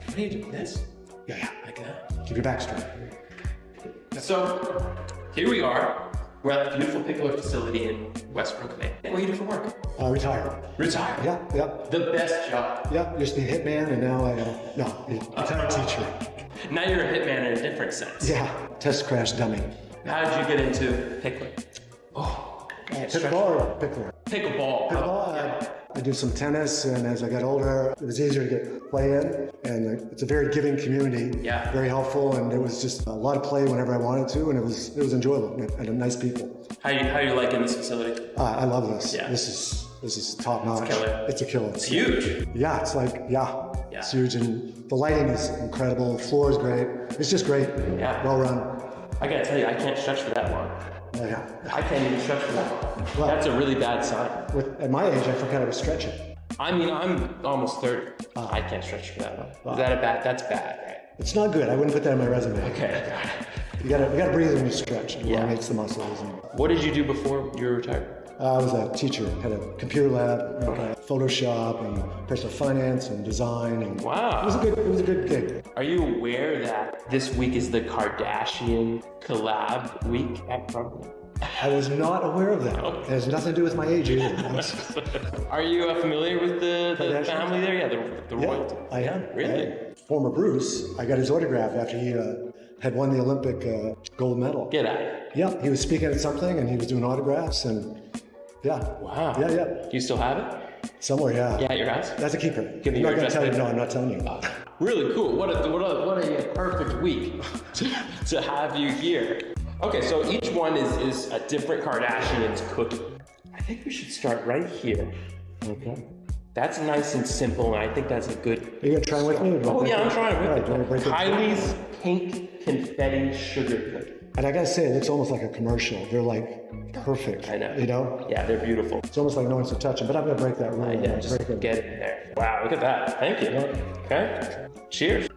What are you doing? This? Yeah. Like that? Keep your back straight. So, here we are. We're at the beautiful Picklr facility in Westbrook, Maine. What do you do for work? Retire. Retire? Yeah. The best job. Yeah, used to be a hitman, and now retired teacher. Now you're a hitman in a different sense. Yeah, test crash dummy. How did you get into Picklr? Pickleball or Picklr? Pickleball. Pickleball, I do some tennis, and as I got older, it was easier to get play in, and it's a very giving community. Yeah. Very helpful, and it was just a lot of play whenever I wanted to, and it was enjoyable, and nice people. How you liking this facility? I love this. Yeah. This is top notch. It's killer. It's a killer. It's huge. Yeah, it's like, it's huge, and the lighting is incredible, the floor is great. It's just great. Yeah. Well run. I gotta tell you, I can't stretch for that long. Oh, yeah. I can't even stretch for that long. Well, That's a really bad sign. At my age, I forgot I was stretching. I mean, I'm almost 30. I can't stretch for that long. Is that that's bad, right? It's not good. I wouldn't put that on my resume. Okay. You gotta breathe when you stretch. It Yeah. elongates the muscles. What did you do before you were retired? I was a teacher, had a computer lab, Photoshop and personal finance and design. And Wow. It was a good gig. Are you aware that this week is the Kardashian collab week at Crumbl? I was not aware of that. It has nothing to do with my age either. Are you familiar with the Kardashians? family there? Yeah, the royalty. I am. Really? Former Bruce, I got his autograph after he had won the Olympic gold medal. Get at it. Yeah, he was speaking at something and he was doing autographs and Wow. Yeah. Do you still have it? Somewhere, yeah. Yeah, at your house? That's a keeper. Give me I'm your not gonna address, tell you. please. No, I'm not telling you. Really cool. What a perfect week to have you here. Okay, so each one is a different Kardashian's cookie. I think we should start right here. Okay. That's nice and simple, and I think that's a good. Are you gonna try with me? Oh yeah, I'm trying All right, do you wanna with break it. it? Kylie's pink confetti sugar cookie. And I gotta say, it looks almost like a commercial. They're like perfect. I know. You know? Yeah, they're beautiful. It's almost like no one's to touch them, but I'm gonna break that rule. Yeah, just break it. get it in there. Wow, look at that. Thank you. Okay. Cheers.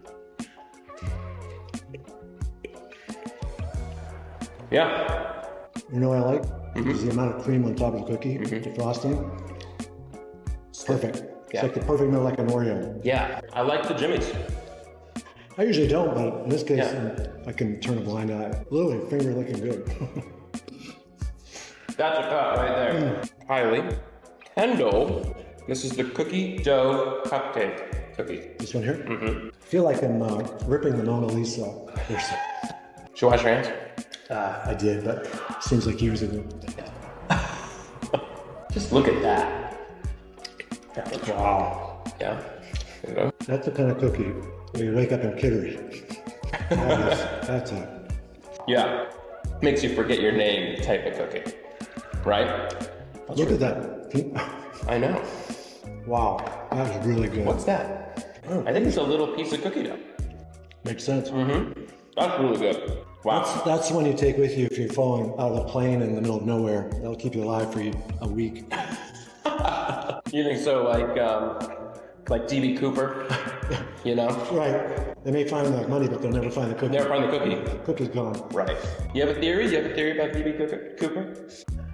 Yeah. You know what I like? Is the amount of cream on top of the cookie, the frosting. It's perfect. Yeah. It's like the perfect meal, like an Oreo. Yeah, I like the Jimmy's. I usually don't, but in this case, Yeah. I can turn a blind eye. Literally, finger looking good. That's a cut right there. Kylie. Kendall. This is the cookie dough cupcake cookie. This one here? I feel like I'm ripping the Mona Lisa. Should you wash your hands? I did, but seems like years ago. Just look at that. Wow. Yeah. There you go. That's the kind of cookie where you wake up in Kittery. That's it. Yeah. Makes you forget your name type of cookie. Right? Look at that. I know. Wow, that was really good. What's that? I think it's a little piece of cookie dough. Makes sense. That's really good. Wow. That's the one you take with you if you're falling out of a plane in the middle of nowhere. That'll keep you alive for a week. You think so? Like DB Cooper? You know? Right. They may find the money, but they'll never find the cookie. Never find the cookie. The cookie's gone. Right. You have a theory? You have a theory about DB Cooper?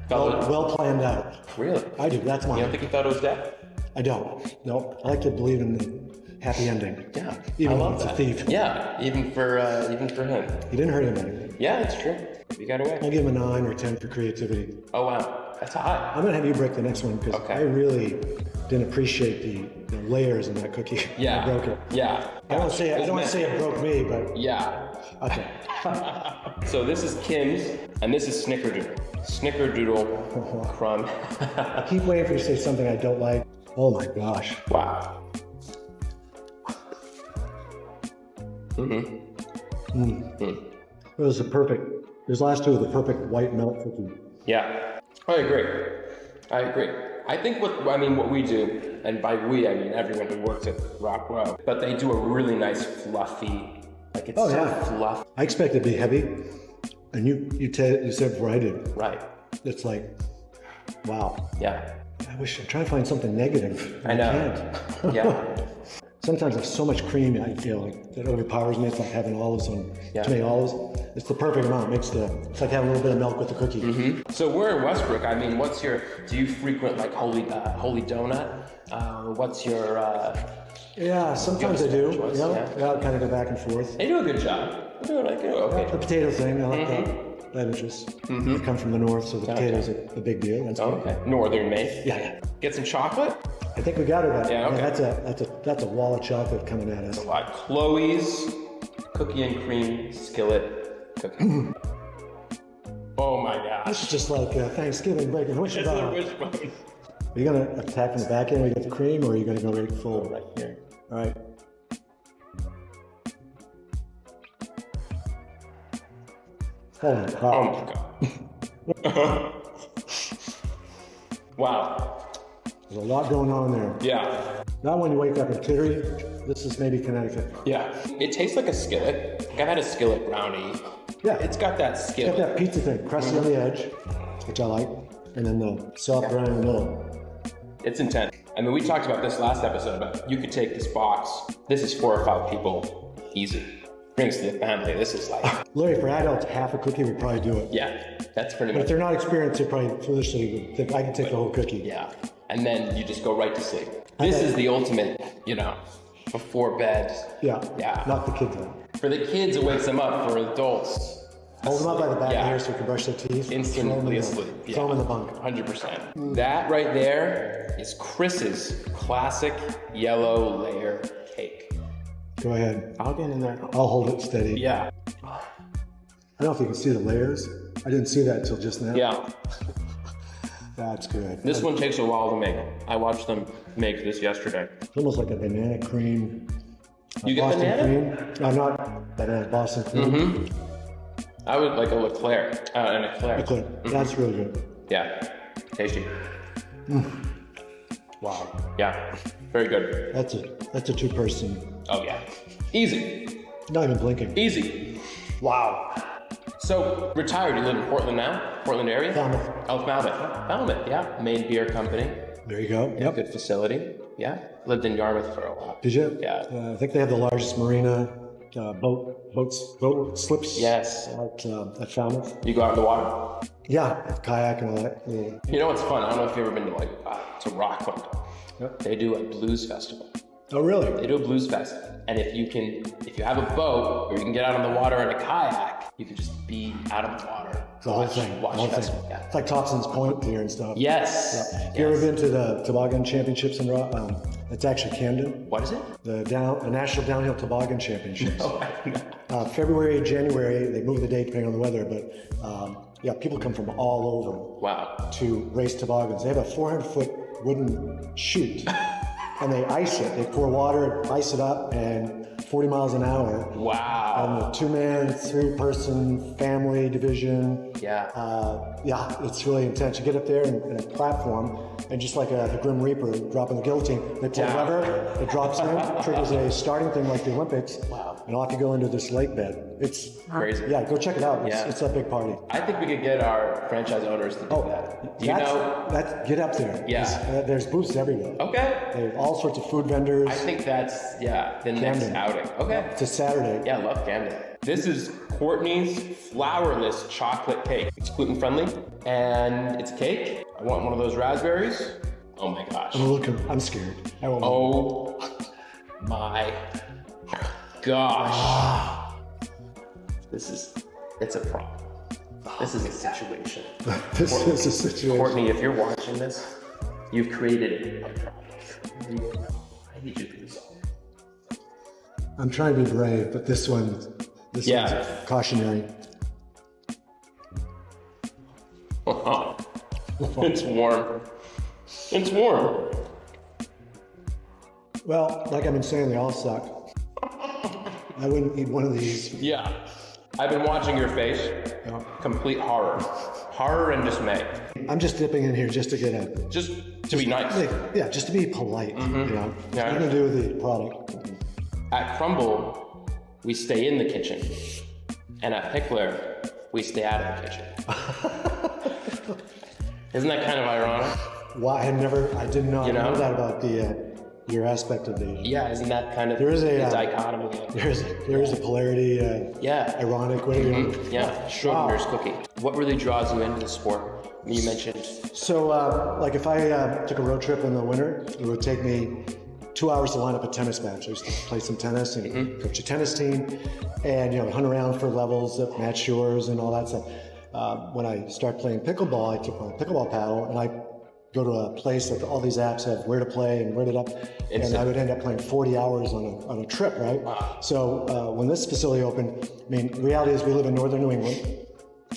Well planned out. Really? I do. That's You mine. don't think he thought it was dead? I don't. No. I like to believe in the happy ending. Yeah. Even I if love it's that. a thief. Yeah. Even for him. He didn't hurt anybody. Yeah, it's true. You got away. I'll give him a 9 or 10 for creativity. Oh wow. That's high. I'm gonna have you break the next one because Okay. I really didn't appreciate the layers in that cookie. Yeah. I broke it. Yeah. I don't want to say it broke me, but Yeah. okay. So this is Kim's, and this is Snickerdoodle. Snickerdoodle crumb. I keep waiting for you to say something I don't like. Oh my gosh. Wow. It was a perfect. These last two are the perfect white melt cookie. Yeah, I agree. I think what we do, and by we I mean everyone who works at Rockwell, but they do a really nice fluffy, like it's fluffy. I expect it to be heavy, and you said before I did. Right. It's like, wow. Yeah. I'm trying to find something negative. I know. Can't. Yeah. Sometimes there's so much cream, I feel like that overpowers me. It's like having olives on too many olives. It's the perfect amount. It's like having a little bit of milk with the cookie. So we're in Westbrook. I mean, do you frequent like Holy Donut? What's your Yeah, sometimes I do. Choice, Yeah, kind of go back and forth. They do a good job. They do like okay. The potato thing, I like that interest. I come from the north, so the potatoes are a big deal. That's good. Okay. Northern Maine. Yeah. Get some chocolate. I think we got it. Yeah, okay. That's a wall of chocolate coming at us. A lot. Chloe's cookie and cream skillet cookie. Oh my gosh. This is just like Thanksgiving break. It's a wishbone. Are you gonna attack from the back end where you get the cream, or are you gonna go right full? Right here. All right. Holy cow. Oh my god. Wow. There's a lot going on there. Yeah. Not when you wake up in Kittery. This is maybe Connecticut. Yeah. It tastes like a skillet. Like I've had a skillet brownie. Yeah. It's got that It's skillet. got that pizza thing, crusty on the edge, which I like, and then the soft brown in the middle. It's intense. I mean, we talked about this last episode, but you could take this box. This is 4 or 5 people. Easy. Brings to the family. This is like... Larry, for adults, half a cookie would probably do it. Yeah. That's pretty But much... if they're not experienced, they probably foolishly would think, I can take the whole cookie. Yeah. And then you just go right to sleep. This is the ultimate, before bed. Yeah. Yeah. Not the kids though. For the kids, it wakes them up. For adults... Hold them up by the back Yeah. here so they can brush their teeth. Instantly asleep. Throw them in the bunk. 100%. That right there is Chris's classic yellow layer cake. Go ahead. I'll get in there. I'll hold it steady. Yeah. I don't know if you can see the layers. I didn't see that until just now. Yeah. That's good. This one takes a while to make. I watched them make this yesterday. It's almost like a banana cream. You get Boston banana? cream. No, not banana, Boston cream. I would like a Leclerc. An eclair. Eclair. That's really good. Yeah. Tasty. Wow. Yeah. Very good. That's a 2-person. Oh yeah. Easy. Not even blinking. Easy. Wow. So, retired, you live in Portland now? Portland area? Falmouth. Oh, Falmouth. Falmouth, yeah. Maine Beer Company. There you go. Yep. Good facility. Yeah. Lived in Yarmouth for a while. Did you? Yeah. I think they have the largest marina, boat slips. Yes. At Falmouth. You go out in the water? Yeah, kayak and all that. Yeah. You know what's fun? I don't know if you've ever been to Rockland. Yep. They do a blues festival. Oh, really? They do a blues fest. And if you have a boat or you can get out on the water in a kayak, you can just be out of the water. The whole thing. Watch the whole the thing. festival. Yeah. It's like Thompson's Point here and stuff. Yes. Yeah. Have you ever been to the Toboggan Championships in it's actually Camden? What is it? The National Downhill Toboggan Championships. Oh, February, January, they move the date depending on the weather, but people come from all over wow. to race toboggans. They have a 400-foot wooden chute, and they ice it. They pour water, ice it up, and 40 miles an hour. Wow. And the 2-man, 3-person family division. Yeah. It's really intense. You get up there in a platform, and just like the Grim Reaper dropping the guillotine, they pull a lever, it drops in, triggers a starting thing like the Olympics, Wow. and off you go into this lake bed. It's crazy. Yeah, go check it out. Yeah. It's a big party. I think we could get our franchise owners to do that. Do you know? Get up there. Yeah. There's booths everywhere. Okay. They have all sorts of food vendors. I think that's, the next Camden. outing. Okay. It's a Saturday. Yeah, I love Camden. This is Courtney's flourless chocolate cake. It's gluten friendly and it's a cake. I want one of those raspberries. Oh my gosh. I'm scared. I won't. Oh my gosh. It's a problem. This is a situation. This is a situation. Courtney, if you're watching this, you've created a problem. I need you to resolve. I'm trying to be brave, but this one's cautionary. It's warm. It's warm. Well, like I've been saying, they all suck. I wouldn't eat one of these. Yeah. I've been watching your face. Yeah. Complete horror. Horror and dismay. I'm just dipping in here just to get a... Just to be nice. Just to be polite, you know? Yeah, Nothing to do with the product. At Crumbl, we stay in the kitchen. And at Picklr, we stay out of the kitchen. Isn't that kind of ironic? Well, I did not know know? that about your aspect of the... Yeah, isn't that kind of There is a the dichotomy? There is a polarity, ironic way to... Yeah, Schrodinger's cookie. What really draws you into the sport? You mentioned... So, like if I took a road trip in the winter, it would take me 2 hours to line up a tennis match. I used to play some tennis and coach a tennis team, and hunt around for levels that match yours and all that stuff. When I started playing pickleball, I took my pickleball paddle and I go to a place that all these apps have where to play and where to up, and I would end up playing 40 hours on a trip, right? Wow. So when this facility opened, I mean, the reality is we live in northern New England.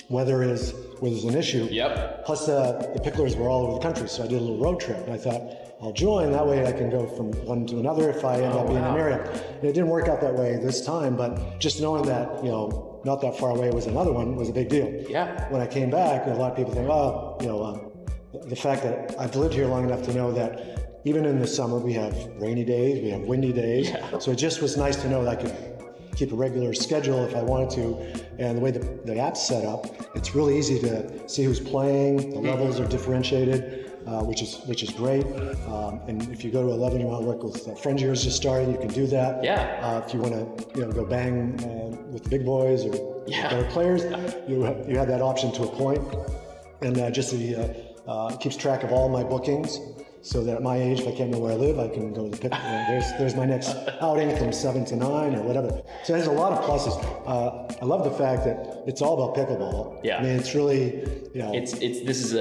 Weather was an issue. Yep. Plus the picklers were all over the country, so I did a little road trip, and I thought, I'll join, that way I can go from one to another if I end up being in an area. And it didn't work out that way this time, but just knowing that, not that far away was another one was a big deal. Yeah. When I came back, a lot of people think, the fact that I've lived here long enough to know that even in the summer we have rainy days, we have windy days. Yeah. So it just was nice to know that I could keep a regular schedule if I wanted to. And the way the app's set up, it's really easy to see who's playing. The levels are differentiated, which is great. And if you go to a level you want to work with friends of yours just started, you can do that. Yeah. If you want to go bang with the big boys or better players, you have that option to a point. And it keeps track of all my bookings, so that at my age, if I can't know where I live, I can go to the pick. There's my next outing from 7 to 9 or whatever. So there's a lot of pluses. I love the fact that it's all about pickleball. Yeah. I mean, it's really, This is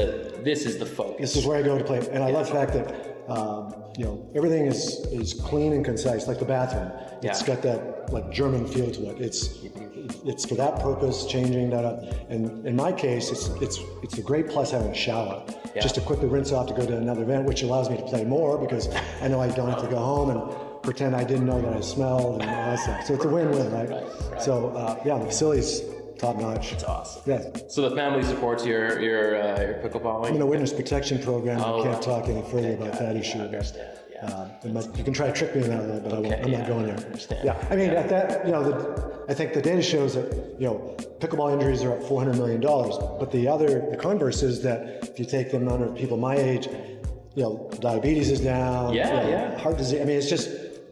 the focus. This is where I go to play, and I love the fact that everything is clean and concise, like the bathroom. It's got that like German feel to it. It's for that purpose, changing that up. And in my case, it's a great plus having a shower. Yeah. Just to quickly rinse off to go to another event, which allows me to play more because I know I don't have to go home and pretend I didn't know that I smelled and all that stuff. So it's a win-win, right? Right. So the facility's top notch. It's awesome. Yeah. So the family supports your pickleballing? I'm in a witness protection program. I can't talk any further about that issue. I understand. Yeah. You can try to trick me in that a little, but I won't. I'm not going there. I understand. Yeah, I mean, at that, I think the data shows that, pickleball injuries are up $400 million. But the converse is that if you take the amount of people my age, diabetes is down. Heart disease. I mean, it's just.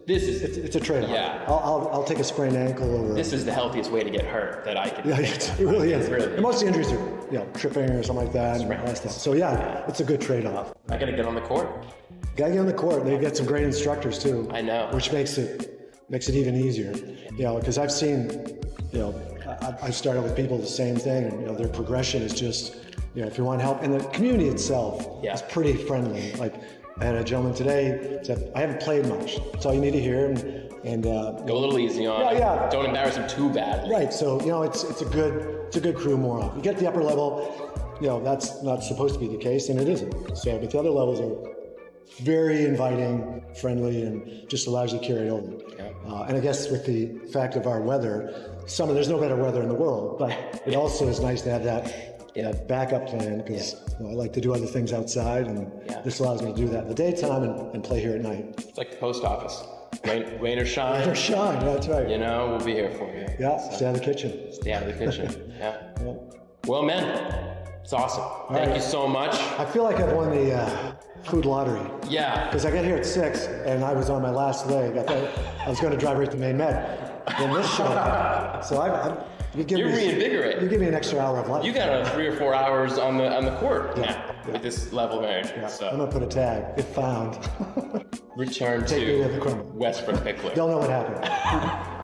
It's a trade-off. Yeah. I'll take a sprained ankle over. This is the healthiest way to get hurt that I can. Yeah, it really is. Really. And most of the injuries are, tripping or something like that. And all that stuff. So it's a good trade-off. I gotta get on the court. Gotta get on the court. They get some great instructors too. I know. Which makes it even easier. Because I've seen, I've started with people the same thing, and their progression is just, if you want help, and the community itself is pretty friendly. Like I had a gentleman today said, I haven't played much. That's all you need to hear, and go a little easy on him. Yeah. Don't embarrass him too badly. Right. So it's a good crew more often. You get to the upper level, that's not supposed to be the case, and it isn't. So, but the other levels are very inviting, friendly, and just allows you to carry it over. Yeah. And I guess with the fact of our weather, summer, there's no better weather in the world, but it also is nice to have that backup plan because I like to do other things outside, and this allows me to do that in the daytime and play here at night. It's like the post office. Rain or shine. Rain or shine, that's right. We'll be here for you. Yeah, stay out of the kitchen. Stay out of the kitchen. Yeah. Well, man, it's awesome. Thank you so much. I feel like I've won the food lottery. Yeah. Because I got here at 6 and I was on my last leg. I thought I was going to drive right to Maine Med. Then this showed up. So You're reinvigorated. You give me an extra hour of life. You got 3 or 4 hours on the court now with this level of energy. Yeah. So I'm going to put a tag, if found. return Take me to the to Crumbl. Westbrook Picklr. They'll know what happened.